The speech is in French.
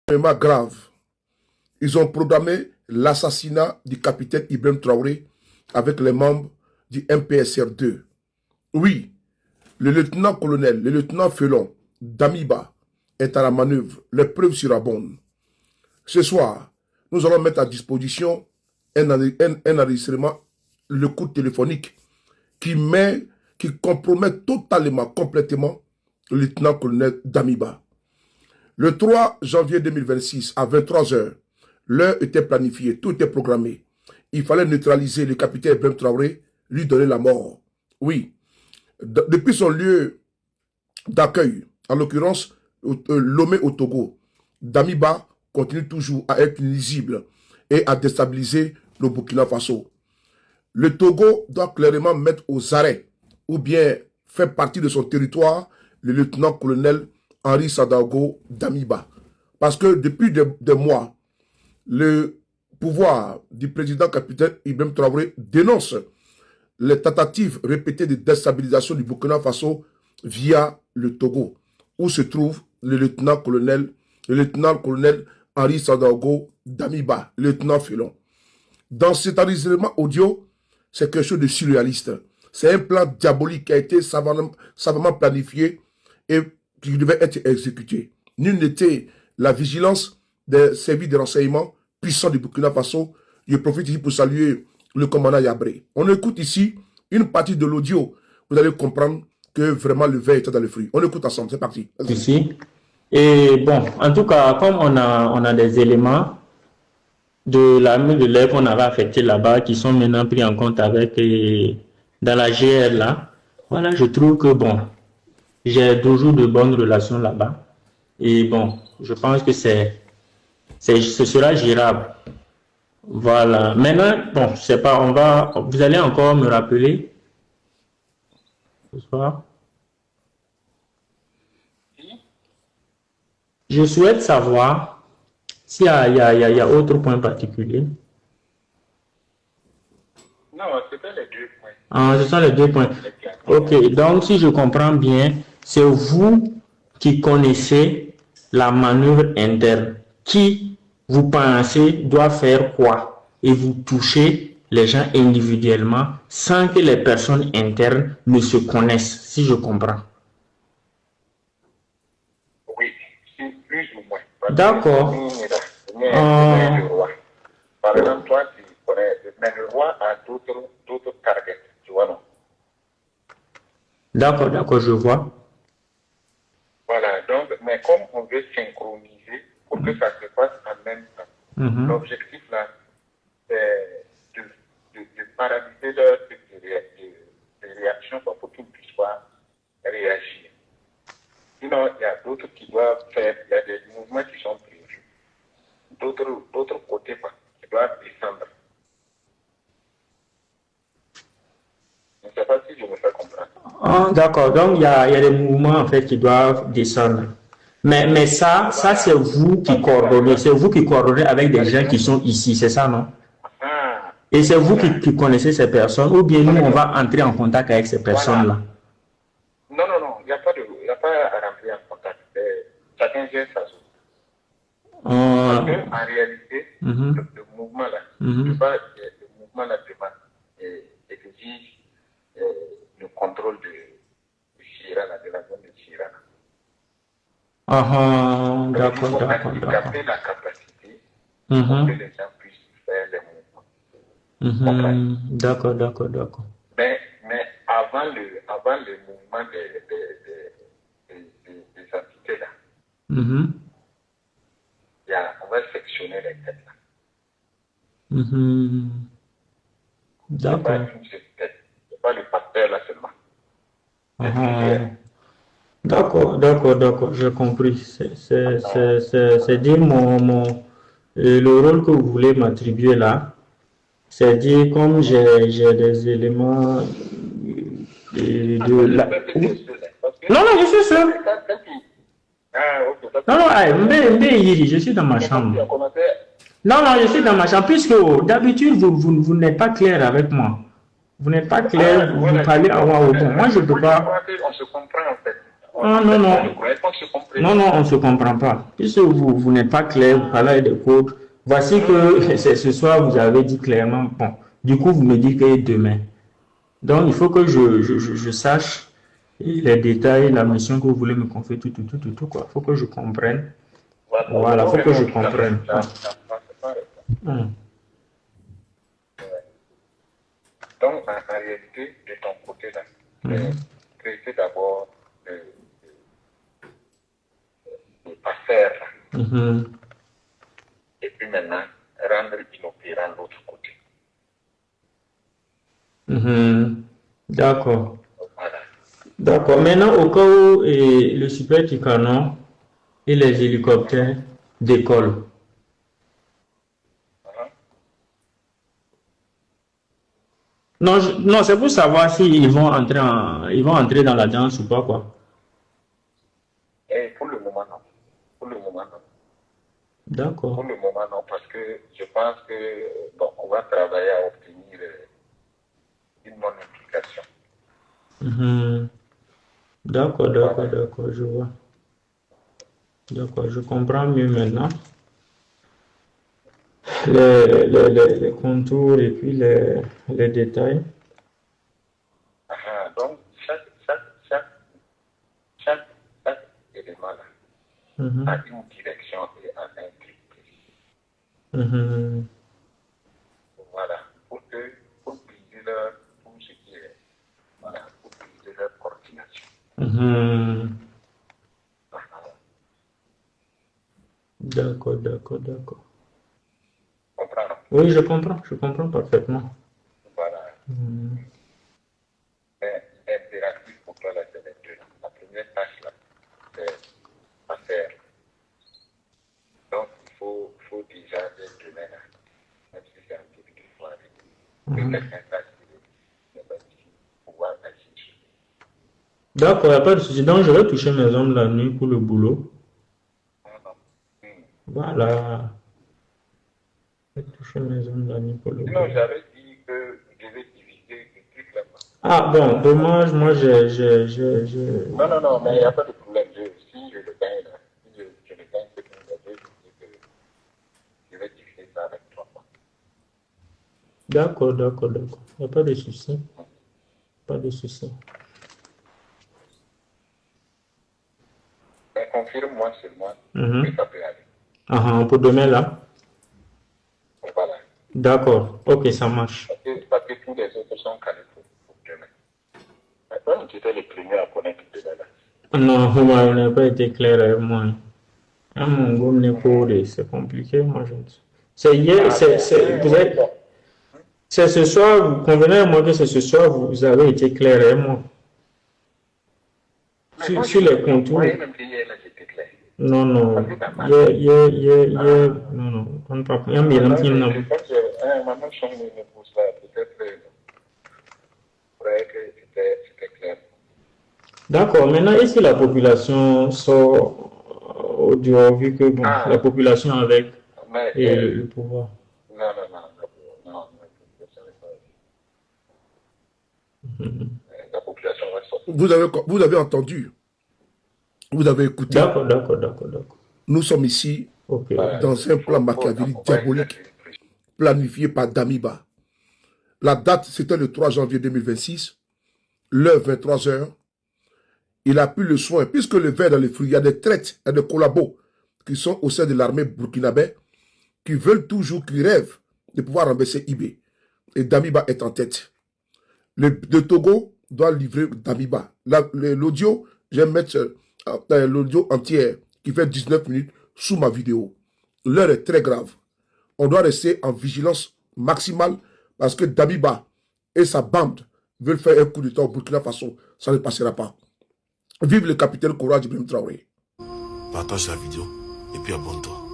extrêmement grave. Ils ont programmé l'assassinat du capitaine Ibrahim Traoré avec les membres du MPSR2. Oui, le lieutenant-colonel, le lieutenant Felon Damiba est à la manœuvre. Les preuves surabondent. Ce soir, nous allons mettre à disposition un enregistrement, le coup téléphonique qui compromet totalement, complètement le lieutenant-colonel Damiba. Le 3 janvier 2026, à 23 h, l'heure était planifiée, tout était programmé. Il fallait neutraliser le capitaine Ibrahim Traoré, lui donner la mort. Oui, depuis son lieu d'accueil, en l'occurrence Lomé au Togo, Damiba continue toujours à être nuisible et à déstabiliser le Burkina Faso. Le Togo doit clairement mettre aux arrêts ou bien faire partie de son territoire le lieutenant-colonel Henri Sadaogo Damiba. Parce que depuis des mois, le pouvoir du président capitaine Ibrahim Traoré dénonce les tentatives répétées de déstabilisation du Burkina Faso via le Togo, où se trouve le lieutenant-colonel Henri Sadaogo Damiba, le lieutenant Felon. Dans cet enregistrement audio, c'est quelque chose de surréaliste. C'est un plan diabolique qui a été savamment planifié et qui devait être exécuté. Nul n'était la vigilance des services de renseignement puissants du Burkina Faso. Je profite ici pour saluer le commandant Yabré. On écoute ici une partie de l'audio. Vous allez comprendre que vraiment le verre était dans le fruit. On écoute ensemble, c'est parti. Ici. Et bon, en tout cas, comme on a des éléments de l'armée de l'air qu'on avait affecté là-bas, qui sont maintenant pris en compte avec dans la GR là, voilà, je trouve que bon, j'ai toujours de bonnes relations là-bas. Et bon, je pense que ce sera gérable. Voilà. Maintenant, bon, je sais pas, vous allez encore me rappeler ce soir. Je souhaite savoir s'il y a autre point particulier. Non, c'était les 2 points. Ah, ce sont les 2 points. Ok, donc si je comprends bien, c'est vous qui connaissez la manœuvre interne. Qui, vous pensez, doit faire quoi? Et vous touchez les gens individuellement sans que les personnes internes ne se connaissent, si je comprends. Oui, plus ou moins. D'accord. Par exemple, toi, tu connais, mais le roi a d'autres targets, tu vois, non? D'accord, je vois. Voilà, donc, mais comme on veut synchroniser pour que ça se passe en même temps, l'objectif là, c'est de paralyser leur type de réaction pour qu'ils ne puissent pas réagir. Sinon, il y a d'autres qui doivent faire, il y a des mouvements qui sont prévus. D'autres côtés qui doivent descendre. Je ne sais pas si je me fais comprendre. Ah, d'accord, donc il y a des mouvements en fait qui doivent descendre. Mais ça c'est vous qui coordonnez, c'est vous qui coordonnez avec des gens qui sont ici, c'est ça, non? Et c'est vous qui connaissez ces personnes, ou bien nous on va entrer en contact avec ces personnes-là? Non, il n'y a pas à rentrer en contact. Chacun gère sa zone. Parce qu'en réalité, le mouvement là, le mouvement là exige le contrôle de Chirana, de la zone de Chirana. D'accord. Il faut handicapper la capacité pour que les gens puissent faire les mouvements. D'accord. Mais avant le mouvement des entités là, on va sectionner les têtes là. D'accord. C'est pas le pasteur là seulement. D'accord, j'ai compris. C'est dire le rôle que vous voulez m'attribuer là, c'est dire comme j'ai des éléments de la... Non, je suis seul. Non, je suis dans ma chambre. Non, je suis dans ma chambre, puisque d'habitude, vous n'êtes pas clair avec moi. Vous n'êtes pas clair, vous parlez à moi au bon. Moi, je ne peux pas... On se comprend en fait. Ah, non, non. Non, non, on ne se comprend pas. Puisque vous n'êtes pas clair, vous parlez des codes. Voici que ce soir, vous avez dit clairement, bon, du coup, vous me dites que demain. Donc, il faut que je sache les détails, la mission que vous voulez me confier, tout, quoi. Il faut que je comprenne. Voilà, il faut que je comprenne. Donc, en réalité, de ton côté, là, traiter d'abord le passer, et puis maintenant, rendre inopérant l'autre côté. D'accord. Voilà. D'accord. Maintenant, au cas où le super Tucano et les hélicoptères décollent. Non, non, c'est pour savoir s'ils vont entrer dans la danse ou pas, quoi. Et pour le moment, non. Pour le moment, non. D'accord. Pour le moment, non, parce que je pense que, bon, on va travailler à obtenir une bonne implication. D'accord, d'accord, d'accord, je vois. D'accord, je comprends mieux maintenant. Les contours et puis les détails. Donc, chaque élément là, a une direction et a un but. Voilà, pour briser tout ce qui est, voilà, pour briser leur coordination. D'accord, d'accord, d'accord. Comprends? Oui, je comprends parfaitement. Voilà. Mais l'impératif pour toi, là, c'est les deux. La première tâche, là, c'est à faire. Donc, il faut déjà être demain, là, même si c'est un début de soirée, que quelqu'un sache que c'est pas difficile de pouvoir agir. D'accord, il n'y a pas de souci. Donc, je vais toucher mes hommes la nuit pour le boulot. Voilà. Je vais toucher mes hommes la nuit pour le boulot. Sinon, j'avais dit que je devais diviser le truc là-bas. Ah bon, dommage, moi Non, mais il n'y a pas de problème. Si je le gagne là, si je le gagne, c'est que je vais diviser ça avec toi. D'accord, d'accord, d'accord. Il n'y a pas de souci. Pas de souci. Mais confirme-moi seulement que ça peut aller. Pour demain là? Voilà. D'accord, ok, ça marche. Parce que tous les autres sont calés pour demain. Maintenant, tu étais le premier à connaître demain là. Non, vous n'avez pas été clair avec moi. Mon gomme n'est pas, c'est compliqué, moi je ne sais. C'est hier, c'est ce soir, vous convenez à moi que c'est ce soir, vous avez été clair avec moi. Sur les contours. Non, non. Non, non. On ne peut pas. D'accord. Maintenant, est-ce que la population sort au dehors, vu que bon, la population avec le pouvoir? Non. La population va sortir. Vous avez entendu. Vous avez écouté. D'accord. Nous sommes ici dans un plan machiavélique diabolique planifié par Damiba. La date, c'était le 3 janvier 2026, l'heure 23h. Il a pris le soin, puisque le verre dans les fruits, il y a des traites et des collabos qui sont au sein de l'armée burkinabé, qui veulent toujours, qui rêvent de pouvoir renverser IB. Et Damiba est en tête. Le Togo doit livrer Damiba. L'audio, je vais mettre l'audio entier qui fait 19 minutes sous ma vidéo. L'heure est très grave. On doit rester en vigilance maximale parce que Damiba et sa bande veulent faire un coup de temps au Burkina Faso. Ça ne passera pas. Vive le capitaine Courage Ibrahim Traoré. Partage la vidéo et puis abonne-toi.